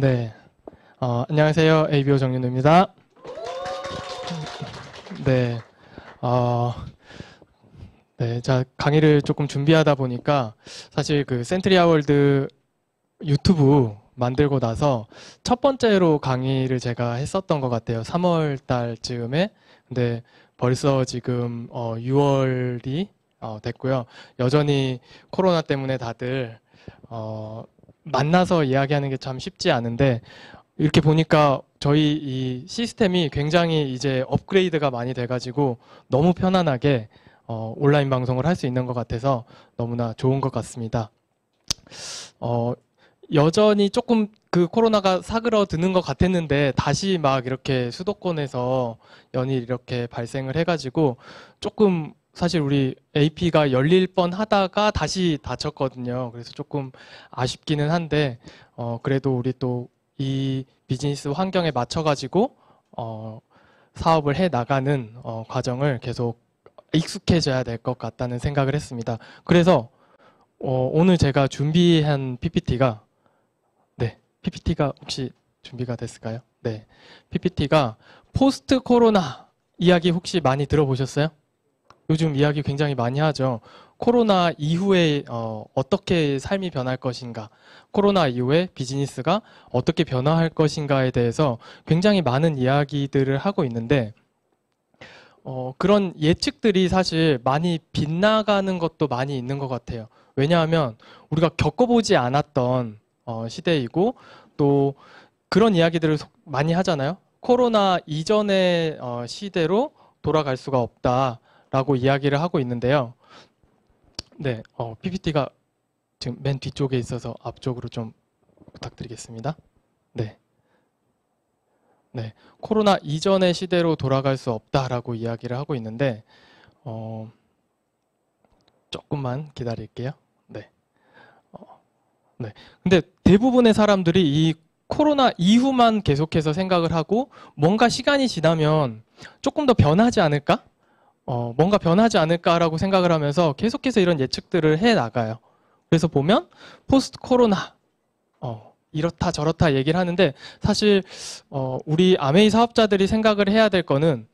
네, 안녕하세요. ABO 정윤우입니다. 네, 어, 네, 자, 강의를 조금 준비하다 보니까 사실 그 센트리아 월드 유튜브 만들고 나서 첫 번째로 강의를 제가 했었던 것 같아요. 3월 달쯤에. 근데 벌써 지금 6월이 됐고요. 여전히 코로나 때문에 다들 만나서 이야기하는 게 참 쉽지 않은데 이렇게 보니까 저희 이 시스템이 굉장히 이제 업그레이드가 많이 돼가지고 너무 편안하게 온라인 방송을 할 수 있는 것 같아서 너무나 좋은 것 같습니다. 어, 여전히 조금 그 코로나가 사그러드는 것 같았는데 다시 막 이렇게 수도권에서 연일 이렇게 발생을 해가지고 조금 사실 우리 AP가 열릴 뻔 하다가 다시 닫혔거든요. 그래서 조금 아쉽기는 한데 그래도 우리 또 이 비즈니스 환경에 맞춰가지고 사업을 해 나가는 과정을 계속 익숙해져야 될 것 같다는 생각을 했습니다. 그래서 오늘 제가 준비한 PPT가 네, PPT가 혹시 준비가 됐을까요? 네, PPT가 포스트 코로나 이야기 혹시 많이 들어보셨어요? 요즘 이야기 굉장히 많이 하죠. 코로나 이후에 어떻게 삶이 변할 것인가, 코로나 이후에 비즈니스가 어떻게 변화할 것인가에 대해서 굉장히 많은 이야기들을 하고 있는데 그런 예측들이 사실 많이 빗나가는 것도 많이 있는 것 같아요. 왜냐하면 우리가 겪어보지 않았던 시대이고 또 그런 이야기들을 많이 하잖아요. 코로나 이전의 시대로 돌아갈 수가 없다라고 이야기를 하고 있는데요. 네, PPT가 지금 맨 뒤쪽에 있어서 앞쪽으로 좀 부탁드리겠습니다. 네. 네, 코로나 이전의 시대로 돌아갈 수 없다라고 이야기를 하고 있는데 조금만 기다릴게요. 네. 네. 근데 대부분의 사람들이 이 코로나 이후만 계속해서 생각을 하고 뭔가 시간이 지나면 조금 더 변하지 않을까? 뭔가 변하지 않을까라고 생각을 하면서 계속해서 이런 예측들을 해 나가요. 그래서 보면 포스트 코로나 이렇다 저렇다 얘기를 하는데 사실 우리 아메이 사업자들이 생각을 해야 될 거는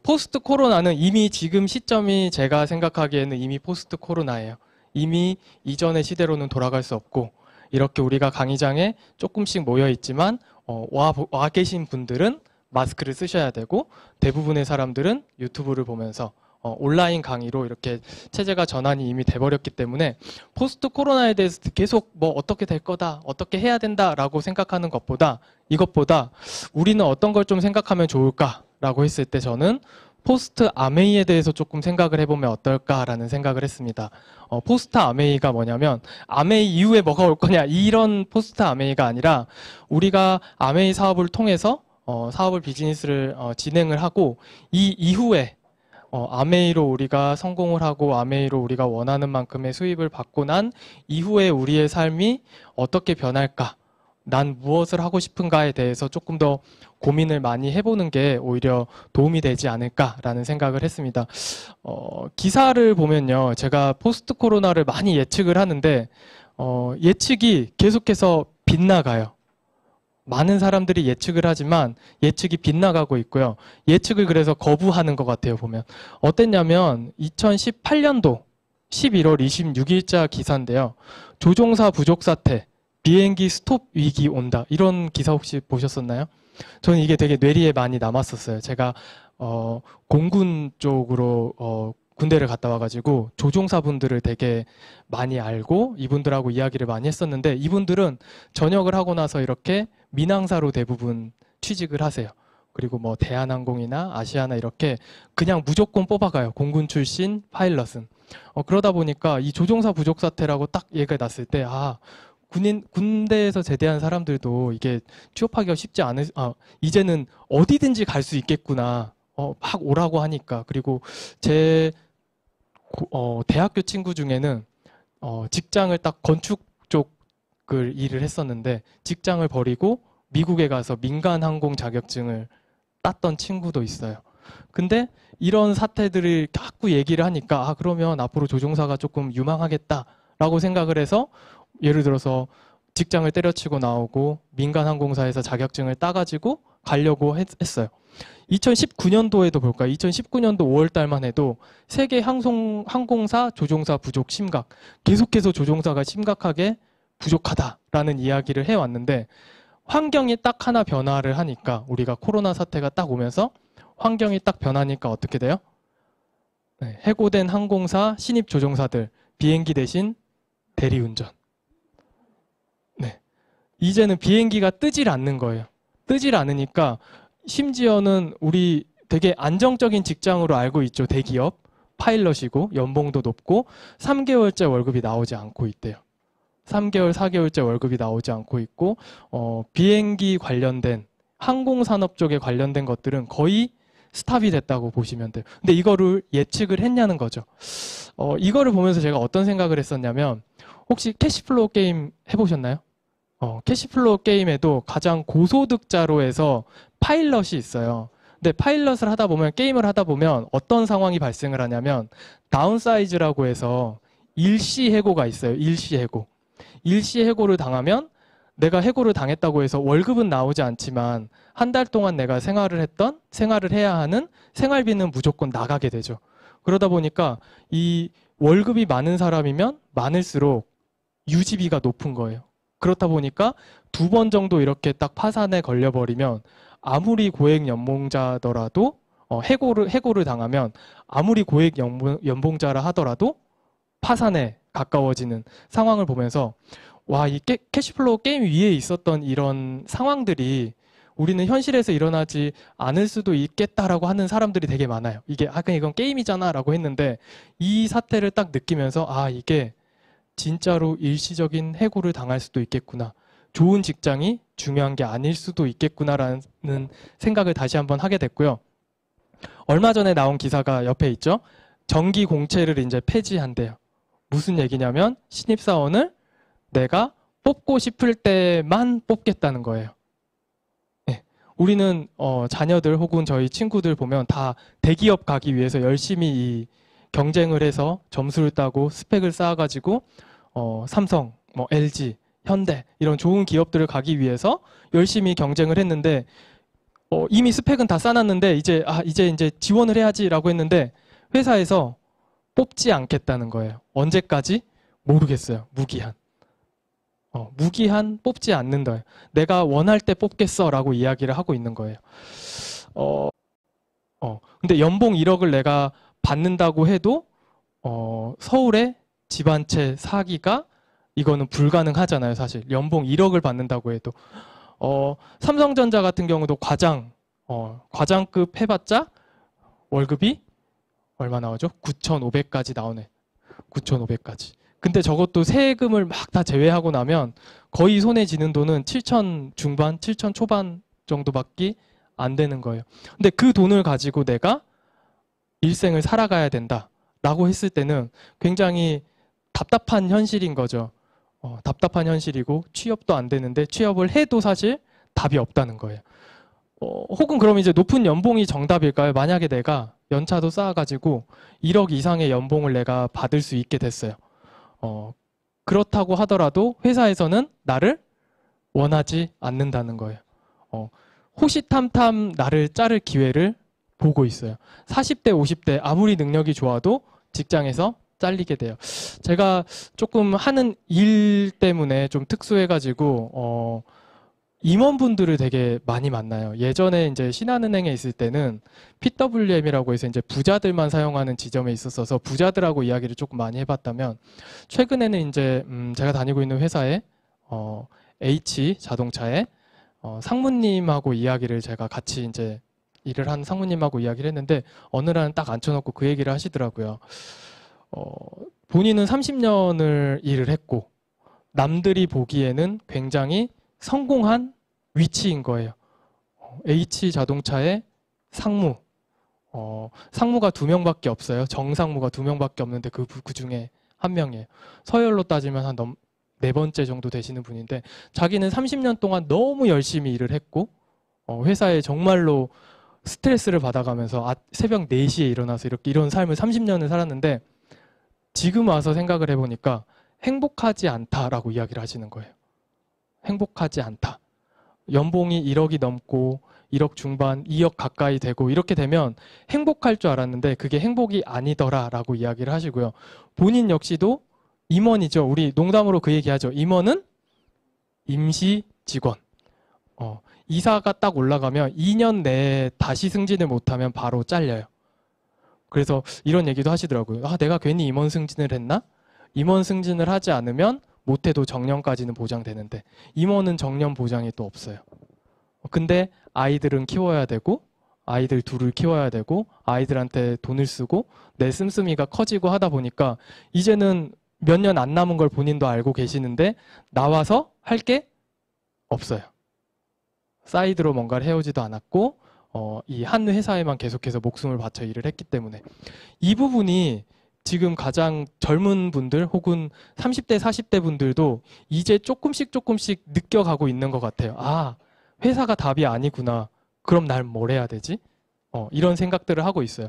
포스트 코로나는 이미 지금 시점이 제가 생각하기에는 이미 포스트 코로나예요. 이미 이전의 시대로는 돌아갈 수 없고 이렇게 우리가 강의장에 조금씩 모여 있지만 와 계신 분들은 마스크를 쓰셔야 되고 대부분의 사람들은 유튜브를 보면서 온라인 강의로 이렇게 체제가 전환이 이미 돼버렸기 때문에 포스트 코로나에 대해서 계속 뭐 어떻게 될 거다, 어떻게 해야 된다라고 생각하는 것보다 이것보다 우리는 어떤 걸 좀 생각하면 좋을까라고 했을 때 저는 포스트 아메이에 대해서 조금 생각을 해보면 어떨까라는 생각을 했습니다. 포스트 아메이가 뭐냐면 아메이 이후에 뭐가 올 거냐 이런 포스트 아메이가 아니라 우리가 아메이 사업을 통해서 사업을 비즈니스를 진행을 하고 이 이후에 아메이로 우리가 성공을 하고 아메이로 우리가 원하는 만큼의 수입을 받고 난 이후에 우리의 삶이 어떻게 변할까? 난 무엇을 하고 싶은가에 대해서 조금 더 고민을 많이 해보는 게 오히려 도움이 되지 않을까라는 생각을 했습니다. 기사를 보면요. 제가 포스트 코로나를 많이 예측을 하는데 예측이 계속해서 빗나가요. 많은 사람들이 예측을 하지만 예측이 빗나가고 있고요. 예측을 그래서 거부하는 것 같아요, 보면. 어땠냐면 2018년도 11월 26일자 기사인데요. 조종사 부족 사태, 비행기 스톱 위기 온다. 이런 기사 혹시 보셨었나요? 저는 이게 되게 뇌리에 많이 남았었어요. 제가 공군 쪽으로 군대를 갔다 와가지고 조종사분들을 되게 많이 알고 이분들하고 이야기를 많이 했었는데 이분들은 전역을 하고 나서 이렇게 민항사로 대부분 취직을 하세요. 그리고 뭐 대한항공이나 아시아나 이렇게 그냥 무조건 뽑아가요. 공군 출신 파일럿은. 그러다 보니까 이 조종사 부족 사태라고 딱 얘기가 났을 때 군대에서 제대한 사람들도 이게 취업하기가 쉽지 이제는 어디든지 갈 수 있겠구나. 막 오라고 하니까. 그리고 제 대학교 친구 중에는 직장을 딱 건축 쪽을 일을 했었는데 직장을 버리고 미국에 가서 민간 항공 자격증을 땄던 친구도 있어요. 근데 이런 사태들을 자꾸 얘기를 하니까 그러면 앞으로 조종사가 조금 유망하겠다라고 생각을 해서 예를 들어서 직장을 때려치고 나오고 민간 항공사에서 자격증을 따가지고 가려고 했어요. 2019년도에도 볼까요? 2019년도 5월 달만 해도 세계 항공사 조종사 부족 심각, 계속해서 조종사가 심각하게 부족하다라는 이야기를 해왔는데, 환경이 딱 하나 변화를 하니까, 우리가 코로나 사태가 딱 오면서 환경이 딱 변하니까 어떻게 돼요? 네, 해고된 항공사 신입 조종사들 비행기 대신 대리운전. 네, 이제는 비행기가 뜨질 않는 거예요. 뜨질 않으니까 심지어는 우리 되게 안정적인 직장으로 알고 있죠. 대기업 파일럿이고 연봉도 높고 3개월째 월급이 나오지 않고 있대요. 3개월, 4개월째 월급이 나오지 않고 있고, 비행기 관련된 항공산업 쪽에 관련된 것들은 거의 스탑이 됐다고 보시면 돼요. 근데 이거를 예측을 했냐는 거죠. 이거를 보면서 제가 어떤 생각을 했었냐면, 혹시 캐시플로우 게임 해보셨나요? 캐시플로우 게임에도 가장 고소득자로 해서 파일럿이 있어요. 근데 파일럿을 하다 보면, 게임을 하다 보면 어떤 상황이 발생을 하냐면, 다운사이즈라고 해서 일시 해고가 있어요. 일시 해고. 일시 해고를 당하면 내가 해고를 당했다고 해서 월급은 나오지 않지만 한 달 동안 내가 생활을 해야 하는 생활비는 무조건 나가게 되죠. 그러다 보니까 이 월급이 많은 사람이면 많을수록 유지비가 높은 거예요. 그렇다 보니까 2번 정도 이렇게 딱 파산에 걸려버리면 아무리 고액 연봉자더라도 해고를 당하면 아무리 고액 연봉자라 하더라도 파산에 가까워지는 상황을 보면서, 와, 이 캐시플로우 게임 위에 있었던 이런 상황들이 우리는 현실에서 일어나지 않을 수도 있겠다라고 하는 사람들이 되게 많아요. 이게 그냥 이건 게임이잖아 라고 했는데, 이 사태를 딱 느끼면서 이게 진짜로 일시적인 해고를 당할 수도 있겠구나, 좋은 직장이 중요한 게 아닐 수도 있겠구나라는 생각을 다시 한번 하게 됐고요. 얼마 전에 나온 기사가 옆에 있죠. 정기 공채를 이제 폐지한대요. 무슨 얘기냐면 신입사원을 내가 뽑고 싶을 때만 뽑겠다는 거예요. 네. 우리는 자녀들 혹은 저희 친구들 보면 다 대기업 가기 위해서 열심히 이 경쟁을 해서 점수를 따고 스펙을 쌓아가지고 삼성, LG, 현대 이런 좋은 기업들을 가기 위해서 열심히 경쟁을 했는데, 이미 스펙은 다 쌓았는데 이제 지원을 해야지라고 했는데 회사에서 뽑지 않겠다는 거예요. 언제까지? 모르겠어요. 무기한. 무기한 뽑지 않는다. 내가 원할 때 뽑겠어 라고 이야기를 하고 있는 거예요. 근데 연봉 1억을 내가 받는다고 해도 서울에 집 한 채 사기가 이거는 불가능하잖아요. 사실 연봉 1억을 받는다고 해도. 삼성전자 같은 경우도 과장급 해봤자 월급이 얼마 나오죠? 9,500까지 나오네. 9,500까지. 근데 저것도 세금을 막 다 제외하고 나면 거의 손에 쥐는 돈은 7천 중반, 7천 초반 정도밖에 안 되는 거예요. 근데 그 돈을 가지고 내가 일생을 살아가야 된다라고 했을 때는 굉장히 답답한 현실인 거죠. 답답한 현실이고 취업도 안 되는데 취업을 해도 사실 답이 없다는 거예요. 혹은 그럼 이제 높은 연봉이 정답일까요? 만약에 내가 연차도 쌓아가지고 1억 이상의 연봉을 내가 받을 수 있게 됐어요. 그렇다고 하더라도 회사에서는 나를 원하지 않는다는 거예요. 호시탐탐 나를 자를 기회를 보고 있어요. 40대, 50대 아무리 능력이 좋아도 직장에서 잘리게 돼요. 제가 조금 하는 일 때문에 좀 특수해가지고 임원분들을 되게 많이 만나요. 예전에 이제 신한은행에 있을 때는 PWM이라고 해서 이제 부자들만 사용하는 지점에 있었어서 부자들하고 이야기를 조금 많이 해봤다면, 최근에는 이제 제가 다니고 있는 회사에 H 자동차에 상무님하고 이야기를 제가 같이 이제 일을 한 상무님하고 이야기를 했는데 어느 날은 딱 앉혀놓고 그 얘기를 하시더라고요. 본인은 30년을 일을 했고 남들이 보기에는 굉장히 성공한 위치인 거예요. H 자동차의 상무, 상무가 2명밖에 없어요. 정상무가 2명밖에 없는데 그 중에 한 명이에요. 서열로 따지면 한 4번째 정도 되시는 분인데, 자기는 30년 동안 너무 열심히 일을 했고 회사에 정말로 스트레스를 받아가면서 새벽 4시에 일어나서 이런 삶을 30년을 살았는데, 지금 와서 생각을 해보니까 행복하지 않다라고 이야기를 하시는 거예요. 행복하지 않다. 연봉이 1억이 넘고 1억 중반, 2억 가까이 되고 이렇게 되면 행복할 줄 알았는데 그게 행복이 아니더라라고 이야기를 하시고요. 본인 역시도 임원이죠. 우리 농담으로 그 얘기하죠. 임원은 임시 직원. 이사가 딱 올라가면 2년 내에 다시 승진을 못하면 바로 잘려요. 그래서 이런 얘기도 하시더라고요. 아, 내가 괜히 임원 승진을 했나? 임원 승진을 하지 않으면 못해도 정년까지는 보장되는데 임원은 정년 보장이 또 없어요. 근데 아이들은 키워야 되고 아이들 둘을 키워야 되고 아이들한테 돈을 쓰고 내 씀씀이가 커지고 하다 보니까 이제는 몇 년 안 남은 걸 본인도 알고 계시는데 나와서 할 게 없어요. 사이드로 뭔가를 해오지도 않았고 이 한 회사에만 계속해서 목숨을 바쳐 일을 했기 때문에 이 부분이 지금 가장 젊은 분들 혹은 30대, 40대 분들도 이제 조금씩 느껴가고 있는 것 같아요. 아, 회사가 답이 아니구나. 그럼 날 뭘 해야 되지? 이런 생각들을 하고 있어요.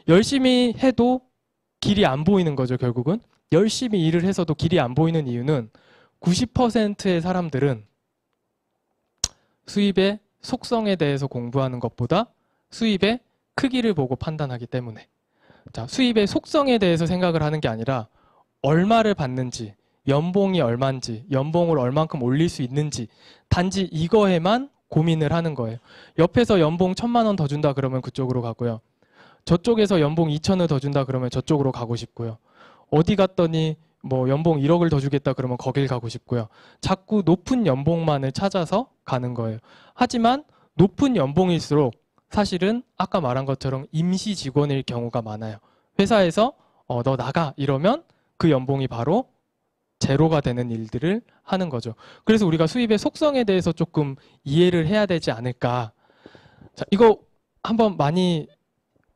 열심히 해도 길이 안 보이는 거죠, 결국은. 열심히 일을 해서도 길이 안 보이는 이유는 90%의 사람들은 수입의 속성에 대해서 공부하는 것보다 수입의 크기를 보고 판단하기 때문에. 자, 수입의 속성에 대해서 생각을 하는 게 아니라 얼마를 받는지, 연봉이 얼마인지, 연봉을 얼만큼 올릴 수 있는지 단지 이거에만 고민을 하는 거예요. 옆에서 연봉 1,000만 원 더 준다 그러면 그쪽으로 가고요. 저쪽에서 연봉 2,000을 더 준다 그러면 저쪽으로 가고 싶고요. 어디 갔더니 뭐 연봉 1억을 더 주겠다 그러면 거길 가고 싶고요. 자꾸 높은 연봉만을 찾아서 가는 거예요. 하지만 높은 연봉일수록 사실은 아까 말한 것처럼 임시 직원일 경우가 많아요. 회사에서 너 나가 이러면 그 연봉이 바로 제로가 되는 일들을 하는 거죠. 그래서 우리가 수입의 속성에 대해서 조금 이해를 해야 되지 않을까. 자, 이거 한번 많이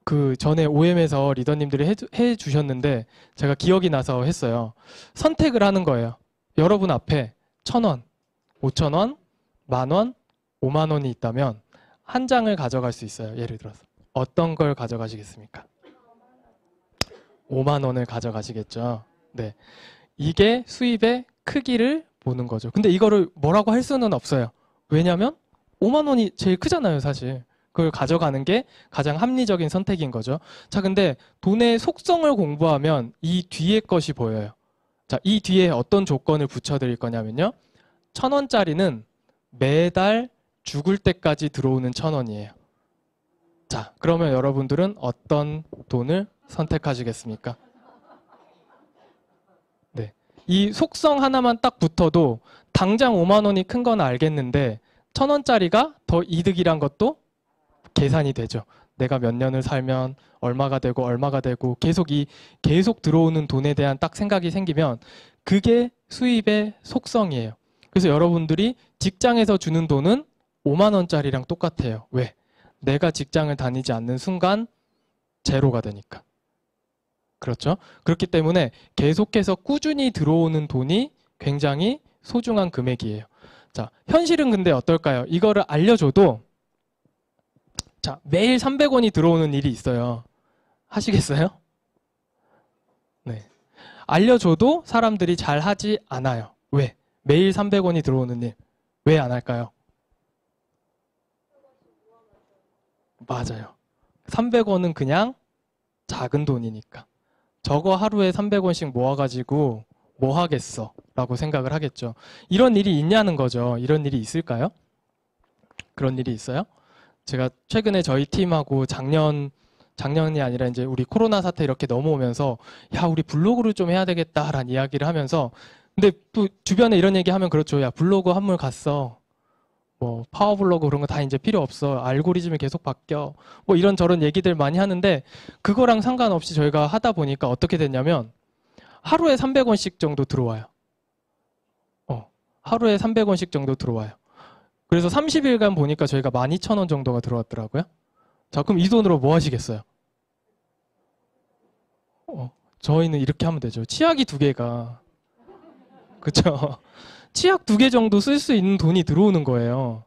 그 전에 OM에서 리더님들이 해주셨는데 제가 기억이 나서 했어요. 선택을 하는 거예요. 여러분 앞에 1,000원, 5,000원, 10,000원, 5만 원이 있다면 한 장을 가져갈 수 있어요. 예를 들어서 어떤 걸 가져가시겠습니까? 5만 원을 가져가시겠죠. 네, 이게 수입의 크기를 보는 거죠. 근데 이거를 뭐라고 할 수는 없어요. 왜냐하면 5만 원이 제일 크잖아요, 사실. 그걸 가져가는 게 가장 합리적인 선택인 거죠. 자, 근데 돈의 속성을 공부하면 이 뒤에 것이 보여요. 자, 이 뒤에 어떤 조건을 붙여드릴 거냐면요. 1,000원짜리는 매달 죽을 때까지 들어오는 1,000원이에요. 자, 그러면 여러분들은 어떤 돈을 선택하시겠습니까? 네, 이 속성 하나만 딱 붙어도 당장 5만 원이 큰 건 알겠는데 1,000원짜리가 더 이득이란 것도 계산이 되죠. 내가 몇 년을 살면 얼마가 되고 계속 들어오는 돈에 대한 딱 생각이 생기면 그게 수입의 속성이에요. 그래서 여러분들이 직장에서 주는 돈은 5만 원짜리랑 똑같아요. 왜? 내가 직장을 다니지 않는 순간 제로가 되니까. 그렇죠? 그렇기 때문에 계속해서 꾸준히 들어오는 돈이 굉장히 소중한 금액이에요. 자, 현실은 근데 어떨까요? 이거를 알려줘도 자, 매일 300원이 들어오는 일이 있어요. 하시겠어요? 네. 알려줘도 사람들이 잘 하지 않아요. 왜? 매일 300원이 들어오는 일. 왜 안 할까요? 맞아요. 300원은 그냥 작은 돈이니까. 저거 하루에 300원씩 모아가지고 뭐 하겠어? 라고 생각을 하겠죠. 이런 일이 있냐는 거죠. 이런 일이 있을까요? 그런 일이 있어요? 제가 최근에 저희 팀하고 작년이 아니라 이제 우리 코로나 사태 이렇게 넘어오면서 야, 우리 블로그를 좀 해야 되겠다라는 이야기를 하면서 근데 또 주변에 이런 얘기 하면 그렇죠. 야, 블로그 한물 갔어. 뭐 파워블로그 그런 거 다 이제 필요 없어. 알고리즘이 계속 바뀌어. 뭐 이런저런 얘기들 많이 하는데 그거랑 상관없이 저희가 하다 보니까 어떻게 됐냐면 하루에 300원씩 정도 들어와요. 하루에 300원씩 정도 들어와요. 그래서 30일간 보니까 저희가 12,000원 정도가 들어왔더라고요. 자, 그럼 이 돈으로 뭐 하시겠어요? 저희는 이렇게 하면 되죠. 치약이 2개가. 그쵸? 치약 2개 정도 쓸 수 있는 돈이 들어오는 거예요.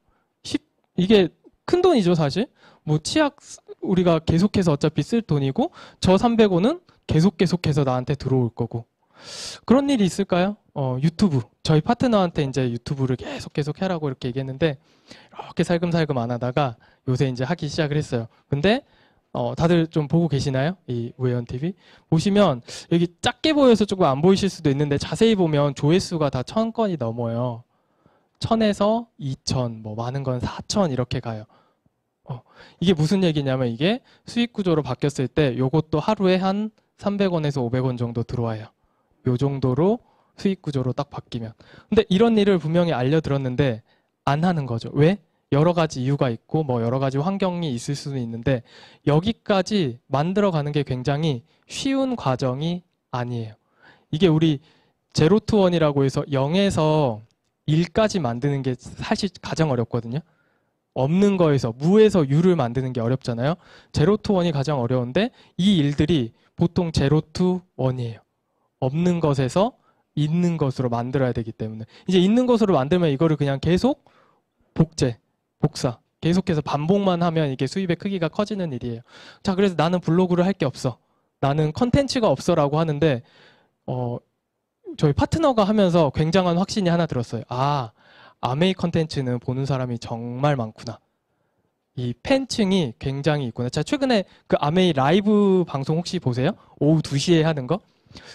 이게 큰 돈이죠, 사실. 뭐 치약 우리가 계속해서 어차피 쓸 돈이고 저 300원은 계속해서 나한테 들어올 거고. 그런 일이 있을까요? 유튜브. 저희 파트너한테 이제 유튜브를 계속 해라고 이렇게 얘기했는데, 이렇게 살금살금 안 하다가 요새 이제 하기 시작을 했어요. 근데, 다들 좀 보고 계시나요? 이 우회원 TV? 보시면, 여기 작게 보여서 조금 안 보이실 수도 있는데, 자세히 보면 조회수가 다 1000건이 넘어요. 1000에서 2000, 뭐 많은 건 4000 이렇게 가요. 이게 무슨 얘기냐면 이게 수익 구조로 바뀌었을 때 요것도 하루에 한 300원에서 500원 정도 들어와요. 요 정도로 수익 구조로 딱 바뀌면. 근데 이런 일을 분명히 알려들었는데 안 하는 거죠. 왜? 여러 가지 이유가 있고 뭐 여러 가지 환경이 있을 수도 있는데 여기까지 만들어가는 게 굉장히 쉬운 과정이 아니에요. 이게 우리 제로 투 원이라고 해서 0에서 1까지 만드는 게 사실 가장 어렵거든요. 없는 거에서 무에서 유를 만드는 게 어렵잖아요. 제로 투 원이 가장 어려운데 이 일들이 보통 제로 투 원이에요. 없는 것에서 있는 것으로 만들어야 되기 때문에 이제 있는 것으로 만들면 이거를 그냥 계속 복사 계속해서 반복만 하면 이게 수입의 크기가 커지는 일이에요. 자, 그래서 나는 블로그를 할 게 없어. 나는 컨텐츠가 없어라고 하는데 저희 파트너가 하면서 굉장한 확신이 하나 들었어요. 아메이 컨텐츠는 보는 사람이 정말 많구나. 이 팬층이 굉장히 있구나. 제가 최근에 그 아메이 라이브 방송 혹시 보세요? 오후 2시에 하는 거?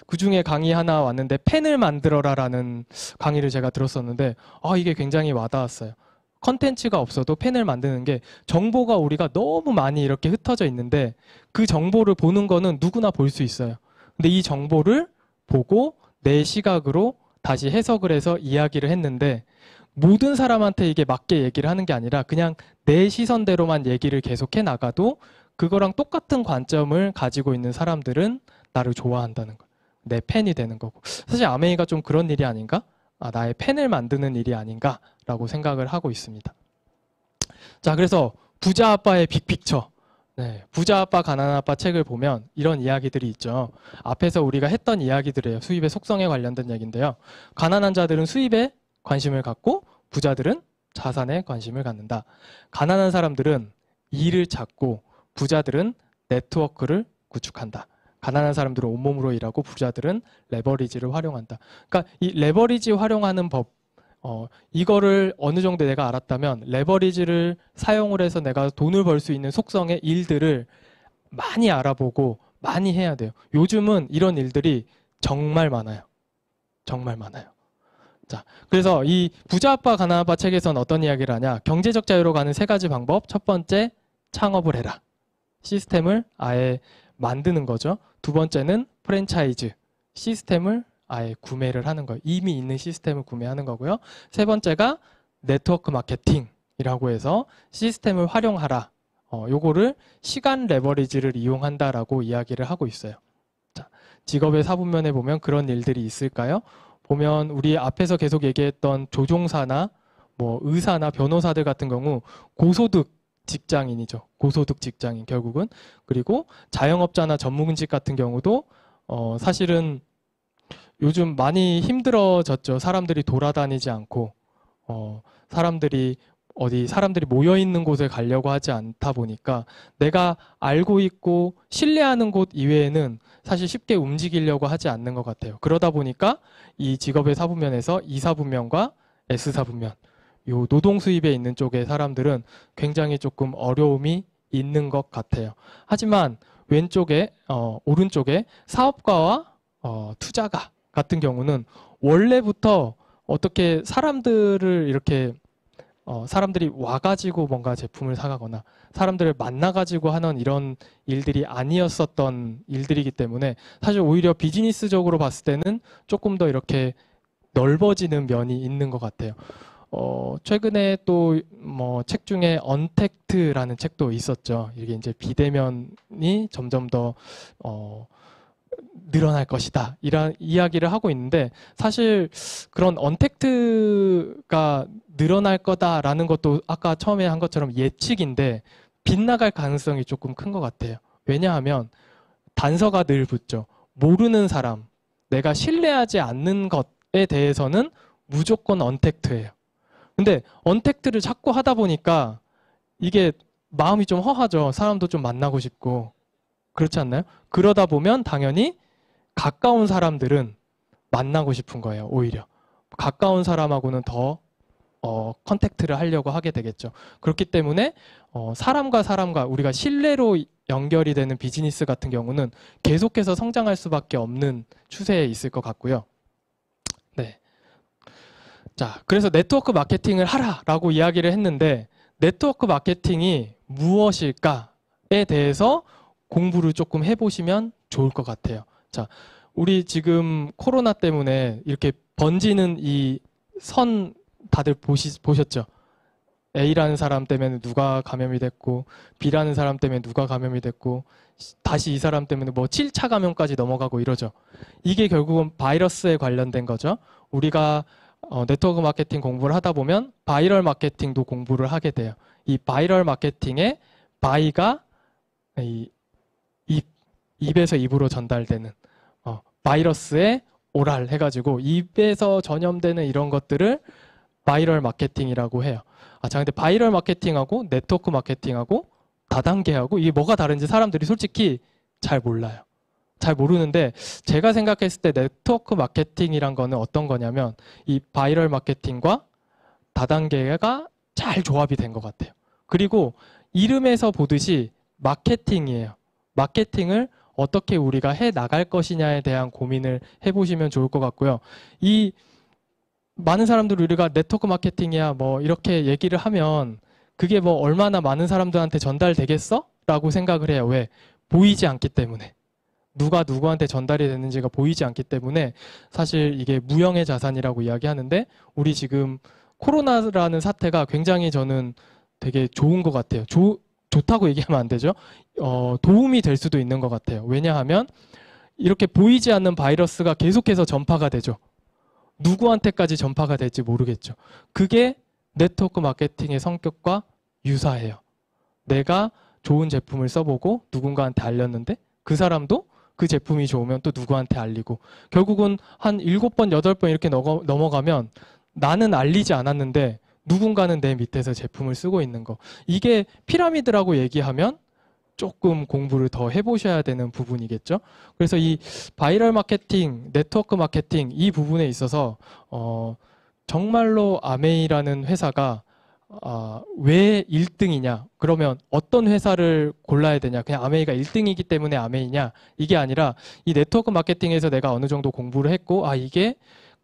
그 중에 강의 하나 왔는데 팬을 만들어라라는 강의를 제가 들었었는데 이게 굉장히 와닿았어요. 컨텐츠가 없어도 팬을 만드는 게 정보가 우리가 너무 많이 이렇게 흩어져 있는데 그 정보를 보는 거는 누구나 볼 수 있어요. 근데 이 정보를 보고 내 시각으로 다시 해석을 해서 이야기를 했는데 모든 사람한테 이게 맞게 얘기를 하는 게 아니라 그냥 내 시선대로만 얘기를 계속해 나가도 그거랑 똑같은 관점을 가지고 있는 사람들은 나를 좋아한다는 거예요. 내 팬이 되는 거고. 사실 아메이가 좀 그런 일이 아닌가? 나의 팬을 만드는 일이 아닌가라고 생각을 하고 있습니다. 자, 그래서 부자 아빠의 빅픽처. 네, 부자 아빠, 가난한 아빠 책을 보면 이런 이야기들이 있죠. 앞에서 우리가 했던 이야기들이에요. 수입의 속성에 관련된 얘기인데요. 가난한 자들은 수입에 관심을 갖고 부자들은 자산에 관심을 갖는다. 가난한 사람들은 일을 찾고 부자들은 네트워크를 구축한다. 가난한 사람들은 온몸으로 일하고 부자들은 레버리지를 활용한다. 그러니까 이 레버리지 활용하는 법, 이거를 어느 정도 내가 알았다면 레버리지를 사용을 해서 내가 돈을 벌 수 있는 속성의 일들을 많이 알아보고 많이 해야 돼요. 요즘은 이런 일들이 정말 많아요. 정말 많아요. 자, 그래서 이 부자 아빠 가난한 아빠 책에서는 어떤 이야기를 하냐? 경제적 자유로 가는 3가지 방법. 첫 번째, 창업을 해라. 시스템을 아예 만드는 거죠. 두 번째는 프랜차이즈. 시스템을 아예 구매를 하는 거예요. 이미 있는 시스템을 구매하는 거고요. 세 번째가 네트워크 마케팅이라고 해서 시스템을 활용하라. 요거를 시간 레버리지를 이용한다라고 이야기를 하고 있어요. 자, 직업의 사분면에 보면 그런 일들이 있을까요? 보면 우리 앞에서 계속 얘기했던 조종사나 뭐 의사나 변호사들 같은 경우 고소득 직장인이죠. 고소득 직장인 결국은. 그리고 자영업자나 전문직 같은 경우도 사실은 요즘 많이 힘들어졌죠. 사람들이 돌아다니지 않고 사람들이 모여 있는 곳에 가려고 하지 않다 보니까 내가 알고 있고 신뢰하는 곳 이외에는 사실 쉽게 움직이려고 하지 않는 것 같아요. 그러다 보니까 이 직업의 사분면에서 이사분면과 S사분면, 요 노동 수입에 있는 쪽의 사람들은 굉장히 조금 어려움이 있는 것 같아요. 하지만 오른쪽에 사업가와 투자가 같은 경우는 원래부터 어떻게 사람들을 이렇게 사람들이 와가지고 뭔가 제품을 사가거나 사람들을 만나가지고 하는 이런 일들이 아니었었던 일들이기 때문에 사실 오히려 비즈니스적으로 봤을 때는 조금 더 이렇게 넓어지는 면이 있는 것 같아요. 최근에 또 뭐 책 중에 언택트라는 책도 있었죠. 이게 이제 비대면이 점점 더 늘어날 것이다. 이런 이야기를 하고 있는데 사실 그런 언택트가 늘어날 거다라는 것도 아까 처음에 한 것처럼 예측인데 빗나갈 가능성이 조금 큰 것 같아요. 왜냐하면 단서가 늘 붙죠. 모르는 사람, 내가 신뢰하지 않는 것에 대해서는 무조건 언택트예요. 근데 언택트를 자꾸 하다 보니까 이게 마음이 좀 허하죠. 사람도 좀 만나고 싶고. 그렇지 않나요? 그러다 보면 당연히 가까운 사람들은 만나고 싶은 거예요. 오히려 가까운 사람하고는 더 컨택트를 하려고 하게 되겠죠. 그렇기 때문에 사람과 사람과 우리가 신뢰로 연결이 되는 비즈니스 같은 경우는 계속해서 성장할 수밖에 없는 추세에 있을 것 같고요. 네. 자, 그래서 네트워크 마케팅을 하라라고 이야기를 했는데 네트워크 마케팅이 무엇일까에 대해서 공부를 조금 해보시면 좋을 것 같아요. 자, 우리 지금 코로나 때문에 이렇게 번지는 이 선 다들 보셨죠? A라는 사람 때문에 누가 감염이 됐고 B라는 사람 때문에 누가 감염이 됐고 다시 이 사람 때문에 뭐 7차 감염까지 넘어가고 이러죠. 이게 결국은 바이러스에 관련된 거죠. 우리가 네트워크 마케팅 공부를 하다 보면 바이럴 마케팅도 공부를 하게 돼요. 이 바이럴 마케팅의 바이가 입에서 입으로 전달되는 바이러스의 오랄 해가지고 입에서 전염되는 이런 것들을 바이럴 마케팅이라고 해요. 자, 근데 바이럴 마케팅하고 네트워크 마케팅하고 다단계하고 이게 뭐가 다른지 사람들이 솔직히 잘 몰라요. 잘 모르는데 제가 생각했을 때 네트워크 마케팅이란 거는 어떤 거냐면 이 바이럴 마케팅과 다단계가 잘 조합이 된 것 같아요. 그리고 이름에서 보듯이 마케팅이에요. 마케팅을 어떻게 우리가 해 나갈 것이냐에 대한 고민을 해보시면 좋을 것 같고요. 이 많은 사람들이 우리가 네트워크 마케팅이야 뭐 이렇게 얘기를 하면 그게 뭐 얼마나 많은 사람들한테 전달되겠어? 라고 생각을 해요. 왜? 보이지 않기 때문에. 누가 누구한테 전달이 됐는지가 보이지 않기 때문에 사실 이게 무형의 자산이라고 이야기하는데 우리 지금 코로나라는 사태가 굉장히 저는 되게 좋은 것 같아요. 좋다고 얘기하면 안 되죠. 도움이 될 수도 있는 것 같아요. 왜냐하면 이렇게 보이지 않는 바이러스가 계속해서 전파가 되죠. 누구한테까지 전파가 될지 모르겠죠. 그게 네트워크 마케팅의 성격과 유사해요. 내가 좋은 제품을 써보고 누군가한테 알렸는데 그 사람도 그 제품이 좋으면 또 누구한테 알리고 결국은 한 7번, 8번 이렇게 넘어가면 나는 알리지 않았는데 누군가는 내 밑에서 제품을 쓰고 있는 거. 이게 피라미드라고 얘기하면 조금 공부를 더 해보셔야 되는 부분이겠죠. 그래서 이 바이럴 마케팅, 네트워크 마케팅 이 부분에 있어서 정말로 아메이라는 회사가 왜 1등이냐? 그러면 어떤 회사를 골라야 되냐? 그냥 아메이가 1등이기 때문에 아메이냐? 이게 아니라 이 네트워크 마케팅에서 내가 어느 정도 공부를 했고 이게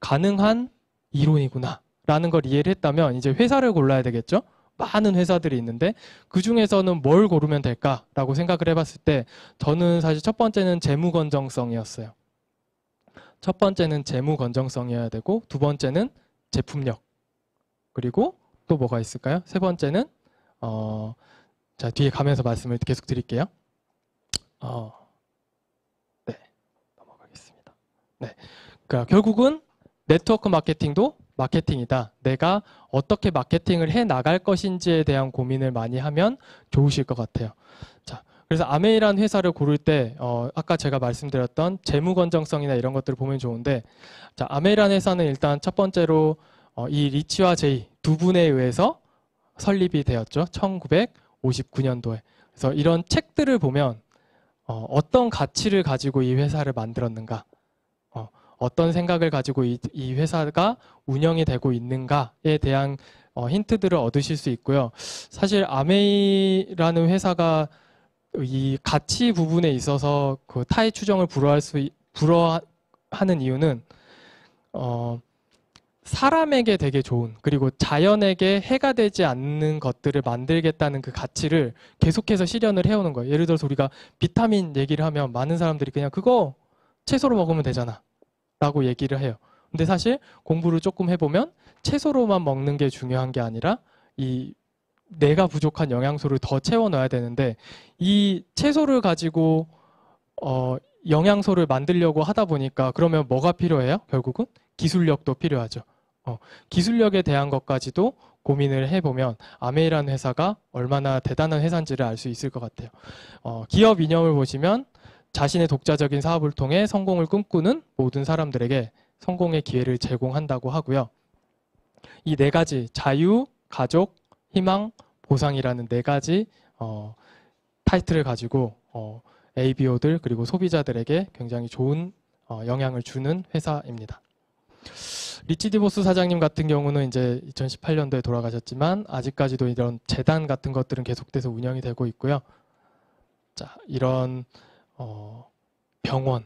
가능한 이론이구나 라는 걸 이해를 했다면 이제 회사를 골라야 되겠죠? 많은 회사들이 있는데 그 중에서는 뭘 고르면 될까라고 생각을 해봤을 때 저는 사실 첫 번째는 재무 건정성이었어요. 첫 번째는 재무 건정성이어야 되고 두 번째는 제품력 그리고 또 뭐가 있을까요? 세 번째는 자 뒤에 가면서 말씀을 계속 드릴게요. 네 넘어가겠습니다. 네, 그러니까 결국은 네트워크 마케팅도 마케팅이다. 내가 어떻게 마케팅을 해 나갈 것인지에 대한 고민을 많이 하면 좋으실 것 같아요. 자, 그래서 아메이라는 회사를 고를 때 아까 제가 말씀드렸던 재무 건정성이나 이런 것들을 보면 좋은데 자, 아메이라는 회사는 일단 첫 번째로 이 리치와 제이 두 분에 의해서 설립이 되었죠. 1959년도에. 그래서 이런 책들을 보면 어떤 가치를 가지고 이 회사를 만들었는가 어떤 생각을 가지고 이 회사가 운영이 되고 있는가에 대한 힌트들을 얻으실 수 있고요. 사실 아메이라는 회사가 이 가치 부분에 있어서 그 타의 추정을 불허하는 이유는 사람에게 되게 좋은 그리고 자연에게 해가 되지 않는 것들을 만들겠다는 그 가치를 계속해서 실현을 해오는 거예요. 예를 들어서 우리가 비타민 얘기를 하면 많은 사람들이 그냥 그거 채소로 먹으면 되잖아 라고 얘기를 해요. 근데 사실 공부를 조금 해보면 채소로만 먹는 게 중요한 게 아니라 이 내가 부족한 영양소를 더 채워 넣어야 되는데 이 채소를 가지고 영양소를 만들려고 하다 보니까 그러면 뭐가 필요해요? 결국은 기술력도 필요하죠. 기술력에 대한 것까지도 고민을 해보면 아메이라는 회사가 얼마나 대단한 회사인지를 알 수 있을 것 같아요. 기업 이념을 보시면 자신의 독자적인 사업을 통해 성공을 꿈꾸는 모든 사람들에게 성공의 기회를 제공한다고 하고요. 이 네 가지 자유, 가족, 희망, 보상이라는 네 가지 타이틀을 가지고 ABO들 그리고 소비자들에게 굉장히 좋은 영향을 주는 회사입니다. 리치 디보스 사장님 같은 경우는 이제 2018년도에 돌아가셨지만 아직까지도 이런 재단 같은 것들은 계속돼서 운영이 되고 있고요. 자, 이런 병원,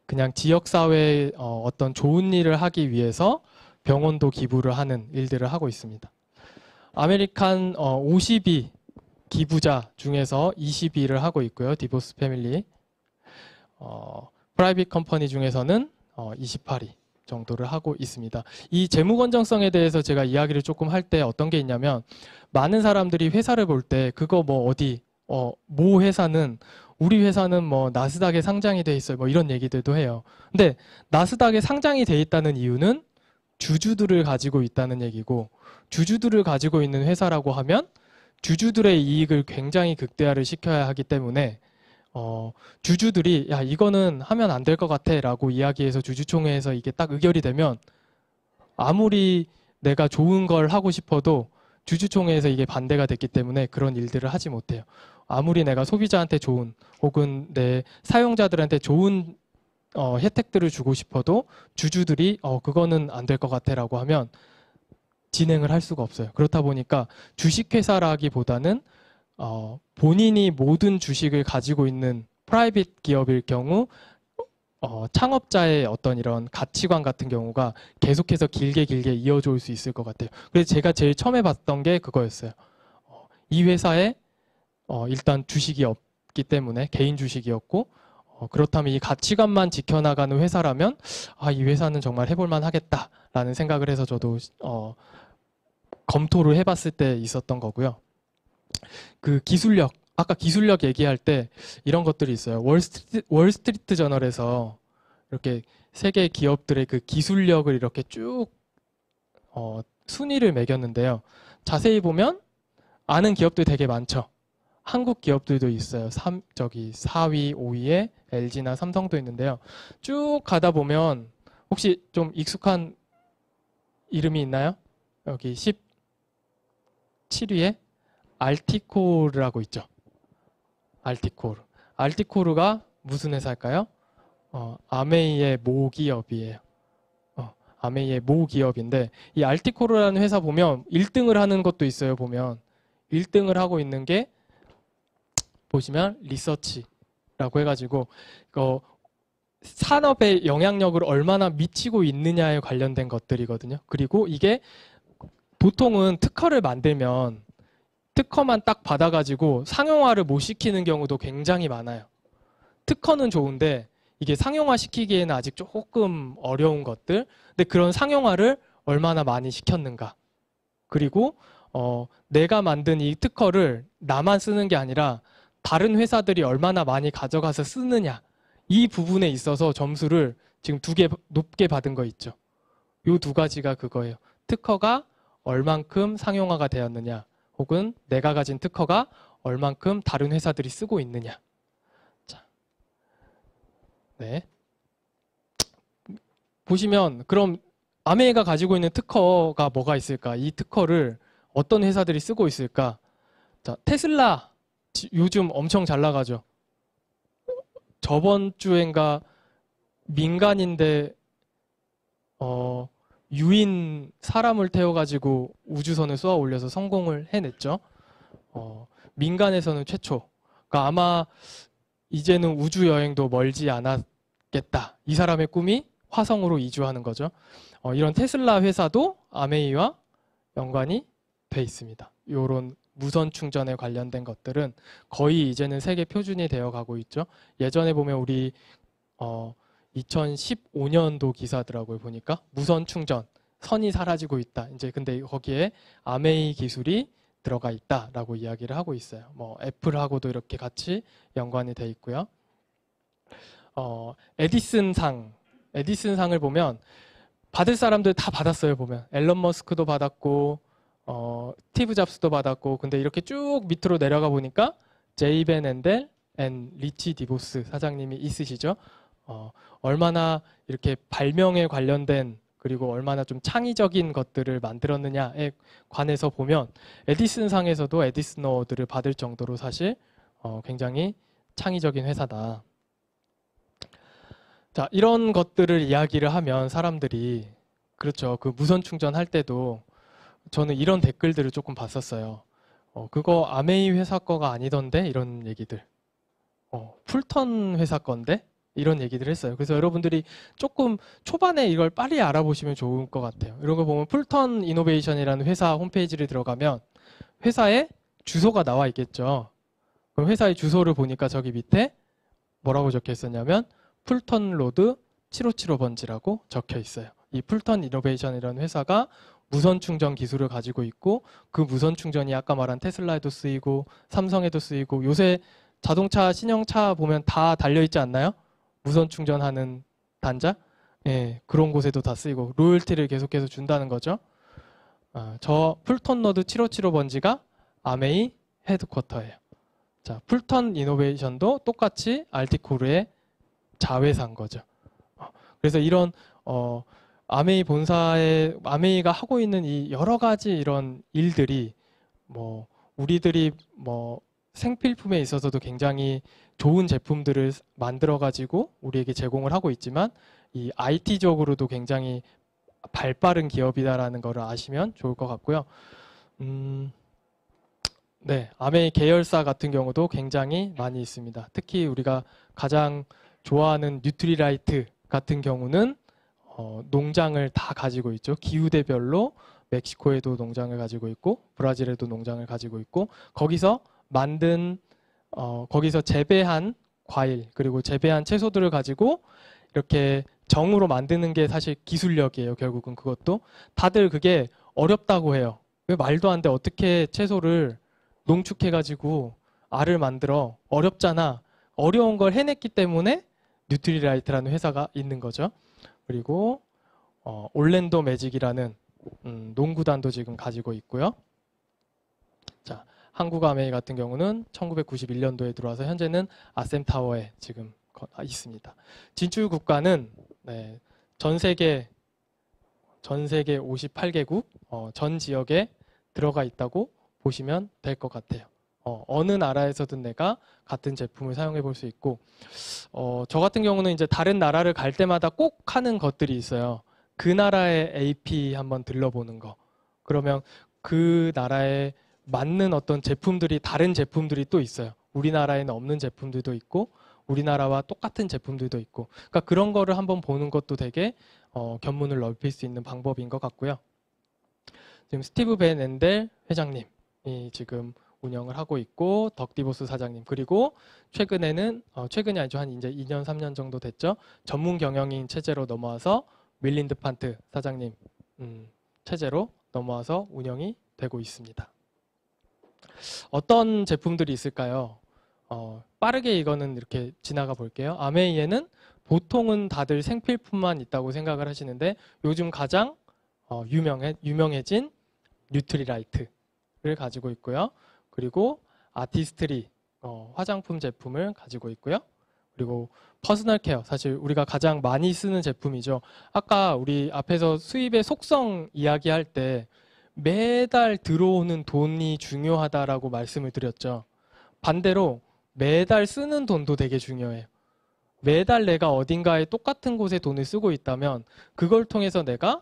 그냥 지역사회에 어떤 좋은 일을 하기 위해서 병원도 기부를 하는 일들을 하고 있습니다. 아메리칸 52 기부자 중에서 22를 하고 있고요. 디보스 패밀리. 프라이빗 컴퍼니 중에서는 28위 정도를 하고 있습니다. 이 재무 건전성에 대해서 제가 이야기를 조금 할 때 어떤 게 있냐면 많은 사람들이 회사를 볼 때 그거 뭐 어디 모 회사는 우리 회사는 뭐 나스닥에 상장이 돼 있어요. 뭐 이런 얘기들도 해요. 근데 나스닥에 상장이 돼 있다는 이유는 주주들을 가지고 있다는 얘기고 주주들을 가지고 있는 회사라고 하면 주주들의 이익을 굉장히 극대화를 시켜야 하기 때문에 주주들이 야 이거는 하면 안 될 것 같아 라고 이야기해서 주주총회에서 이게 딱 의결이 되면 아무리 내가 좋은 걸 하고 싶어도 주주총회에서 이게 반대가 됐기 때문에 그런 일들을 하지 못해요. 아무리 내가 소비자한테 좋은 혹은 내 사용자들한테 좋은 혜택들을 주고 싶어도 주주들이 그거는 안 될 것 같아 라고 하면 진행을 할 수가 없어요. 그렇다 보니까 주식회사라기보다는 본인이 모든 주식을 가지고 있는 프라이빗 기업일 경우 창업자의 어떤 이런 가치관 같은 경우가 계속해서 길게 이어져 올 수 있을 것 같아요. 그래서 제가 제일 처음에 봤던 게 그거였어요. 이 회사에 일단 주식이 없기 때문에 개인 주식이었고 그렇다면 이 가치관만 지켜나가는 회사라면 이 회사는 정말 해볼만 하겠다라는 생각을 해서 저도 검토를 해봤을 때 있었던 거고요. 그 기술력, 아까 기술력 얘기할 때 이런 것들이 있어요. 월스트리트 저널에서 이렇게 세계 기업들의 그 기술력을 이렇게 쭉 순위를 매겼는데요. 자세히 보면 아는 기업들 되게 많죠. 한국 기업들도 있어요. 4위, 5위에 LG나 삼성도 있는데요. 쭉 가다 보면 혹시 좀 익숙한 이름이 있나요? 여기 17위에 알티코르라고 있죠. 알티코르. 알티코르가 무슨 회사일까요? 아메이의 모기업이에요. 아메이의 모기업인데 이 알티코르라는 회사 보면 1등을 하는 것도 있어요. 보면 1등을 하고 있는 게 보시면 리서치라고 해가지고 산업의 영향력을 얼마나 미치고 있느냐에 관련된 것들이거든요. 그리고 이게 보통은 특허를 만들면 특허만 딱 받아가지고 상용화를 못 시키는 경우도 굉장히 많아요. 특허는 좋은데 이게 상용화 시키기에는 아직 조금 어려운 것들. 근데 그런 상용화를 얼마나 많이 시켰는가. 그리고 내가 만든 이 특허를 나만 쓰는 게 아니라 다른 회사들이 얼마나 많이 가져가서 쓰느냐. 이 부분에 있어서 점수를 지금 2개 높게 받은 거 있죠. 요 2가지가 그거예요. 특허가 얼만큼 상용화가 되었느냐. 혹은 내가 가진 특허가 얼만큼 다른 회사들이 쓰고 있느냐. 자, 네. 보시면 그럼 아메이가 가지고 있는 특허가 뭐가 있을까? 이 특허를 어떤 회사들이 쓰고 있을까? 자, 테슬라 요즘 엄청 잘 나가죠. 저번 주엔가 민간인데 유인 사람을 태워가지고 우주선을 쏘아 올려서 성공을 해냈죠. 민간에서는 최초. 그러니까 아마 이제는 우주 여행도 멀지 않았겠다. 이 사람의 꿈이 화성으로 이주하는 거죠. 이런 테슬라 회사도 아메이와 연관이 돼 있습니다. 이런 무선 충전에 관련된 것들은 거의 이제는 세계 표준이 되어 가고 있죠. 예전에 보면 우리 2015년도 기사더라고요. 보니까 무선 충전 선이 사라지고 있다. 이제 근데 거기에 아메이 기술이 들어가 있다라고 이야기를 하고 있어요. 뭐 애플하고도 이렇게 같이 연관이 돼 있고요. 에디슨상을 보면 받을 사람들 다 받았어요. 보면 앨런 머스크도 받았고 스티브 잡스도 받았고, 근데 이렇게 쭉 밑으로 내려가 보니까 제이 벤 앤델 앤 리치 디보스 사장님이 있으시죠. 얼마나 이렇게 발명에 관련된 그리고 얼마나 좀 창의적인 것들을 만들었느냐에 관해서 보면 에디슨 상에서도 에디슨 어워드를 받을 정도로 사실 굉장히 창의적인 회사다. 자, 이런 것들을 이야기를 하면 사람들이 그렇죠. 그 무선 충전할 때도 저는 이런 댓글들을 조금 봤었어요. 그거 아메이 회사 거가 아니던데 이런 얘기들. 풀턴 회사 건데 이런 얘기들 했어요. 그래서 여러분들이 조금 초반에 이걸 빨리 알아보시면 좋을 것 같아요. 이런 거 보면 풀턴 이노베이션이라는 회사 홈페이지를 들어가면 회사에 주소가 나와 있겠죠. 그럼 회사의 주소를 보니까 저기 밑에 뭐라고 적혀 있었냐면 풀턴 로드 7575번지라고 적혀 있어요. 이 풀턴 이노베이션이라는 회사가 무선 충전 기술을 가지고 있고 그 무선 충전이 아까 말한 테슬라에도 쓰이고 삼성에도 쓰이고 요새 자동차 신형차 보면 다 달려있지 않나요? 무선 충전하는 단자? 예, 그런 곳에도 다 쓰이고 로열티를 계속해서 준다는 거죠. 저 풀턴 로드 7575번지가 아메이 헤드쿼터예요. 자, 풀턴 이노베이션도 똑같이 알티코르의 자회사인 거죠. 그래서 이런 아메이 본사의 아메이가 하고 있는 이 여러 가지 이런 일들이 뭐 우리들이 뭐 생필품에 있어서도 굉장히 좋은 제품들을 만들어 가지고 우리에게 제공을 하고 있지만 이 IT적으로도 굉장히 발빠른 기업이다라는 것을 아시면 좋을 것 같고요. 네, 아메이 계열사 같은 경우도 굉장히 많이 있습니다. 특히 우리가 가장 좋아하는 뉴트리라이트 같은 경우는 농장을 다 가지고 있죠. 기후대별로 멕시코에도 농장을 가지고 있고 브라질에도 농장을 가지고 있고 거기서 만든 거기서 재배한 과일 그리고 재배한 채소들을 가지고 이렇게 정으로 만드는 게 사실 기술력이에요. 결국은 그것도 다들 그게 어렵다고 해요. 왜 말도 안 돼. 어떻게 채소를 농축해가지고 알을 만들어. 어렵잖아. 어려운 걸 해냈기 때문에 뉴트리라이트라는 회사가 있는 거죠. 그리고 올랜도 매직이라는 농구단도 지금 가지고 있고요. 자, 한국 아메이 같은 경우는 1991년도에 들어와서 현재는 아셈타워에 지금 있습니다. 진출 국가는 네, 전 세계 58개국 전 지역에 들어가 있다고 보시면 될 것 같아요. 어느 나라에서든 내가 같은 제품을 사용해 볼 수 있고 저 같은 경우는 이제 다른 나라를 갈 때마다 꼭 하는 것들이 있어요. 그 나라의 AP 한번 들러보는 거. 그러면 그 나라에 맞는 어떤 제품들이 다른 제품들이 또 있어요. 우리나라에는 없는 제품들도 있고 우리나라와 똑같은 제품들도 있고 그러니까 그런 거를 한번 보는 것도 되게 견문을 넓힐 수 있는 방법인 것 같고요. 지금 스티브 벤 엔델 회장님이 지금 운영을 하고 있고 덕디보스 사장님 그리고 최근에는 최근이 아니죠 한 이제 2년 3년 정도 됐죠 전문 경영인 체제로 넘어와서 밀린드 판트 사장님 체제로 넘어와서 운영이 되고 있습니다. 어떤 제품들이 있을까요? 빠르게 이거는 이렇게 지나가 볼게요. 아메이에는 보통은 다들 생필품만 있다고 생각을 하시는데 요즘 가장 유명해진 뉴트리라이트를 가지고 있고요. 그리고 아티스트리 화장품 제품을 가지고 있고요. 그리고 퍼스널 케어 사실 우리가 가장 많이 쓰는 제품이죠. 아까 우리 앞에서 수입의 속성 이야기할 때 매달 들어오는 돈이 중요하다라고 말씀을 드렸죠. 반대로 매달 쓰는 돈도 되게 중요해요. 매달 내가 어딘가에 똑같은 곳에 돈을 쓰고 있다면 그걸 통해서 내가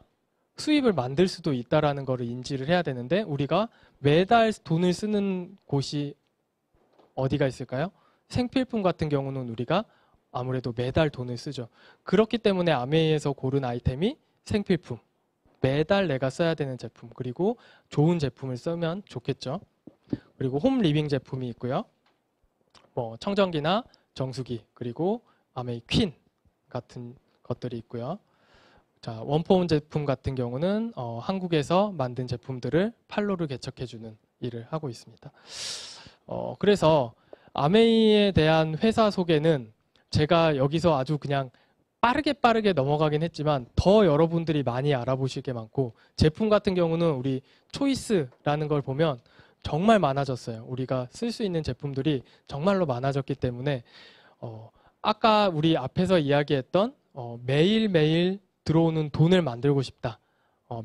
수입을 만들 수도 있다라는 것을 인지를 해야 되는데 우리가 매달 돈을 쓰는 곳이 어디가 있을까요? 생필품 같은 경우는 우리가 아무래도 매달 돈을 쓰죠. 그렇기 때문에 아메이에서 고른 아이템이 생필품. 매달 내가 써야 되는 제품 그리고 좋은 제품을 쓰면 좋겠죠. 그리고 홈 리빙 제품이 있고요. 뭐 청정기나 정수기 그리고 아메이 퀸 같은 것들이 있고요. 자, 원포온 제품 같은 경우는 한국에서 만든 제품들을 판로를 개척해주는 일을 하고 있습니다. 그래서 아메이에 대한 회사 소개는 제가 여기서 아주 그냥 빠르게 넘어가긴 했지만 더 여러분들이 많이 알아보실 게 많고 제품 같은 경우는 우리 초이스라는 걸 보면 정말 많아졌어요. 우리가 쓸 수 있는 제품들이 정말로 많아졌기 때문에 아까 우리 앞에서 이야기했던 매일매일 들어오는 돈을 만들고 싶다.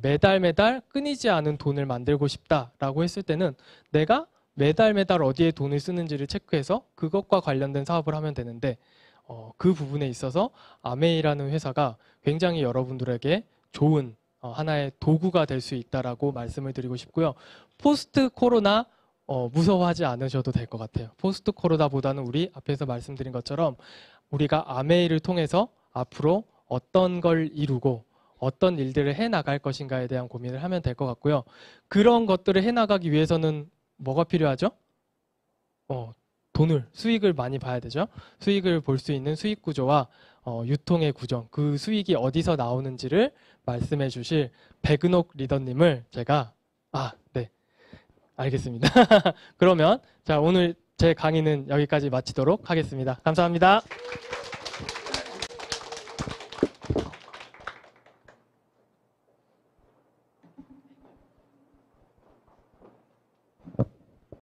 매달 끊이지 않은 돈을 만들고 싶다라고 했을 때는 내가 매달 어디에 돈을 쓰는지를 체크해서 그것과 관련된 사업을 하면 되는데 그 부분에 있어서 아메이라는 회사가 굉장히 여러분들에게 좋은 하나의 도구가 될 수 있다라고 말씀을 드리고 싶고요. 포스트 코로나 무서워하지 않으셔도 될 것 같아요. 포스트 코로나보다는 우리 앞에서 말씀드린 것처럼 우리가 아메이를 통해서 앞으로 어떤 걸 이루고 어떤 일들을 해나갈 것인가에 대한 고민을 하면 될 것 같고요. 그런 것들을 해나가기 위해서는 뭐가 필요하죠? 수익을 많이 봐야 되죠. 수익을 볼 수 있는 수익 구조와 유통의 구조, 그 수익이 어디서 나오는지를 말씀해 주실 백은옥 리더님을 제가, 네, 알겠습니다. 그러면 자, 오늘 제 강의는 여기까지 마치도록 하겠습니다. 감사합니다.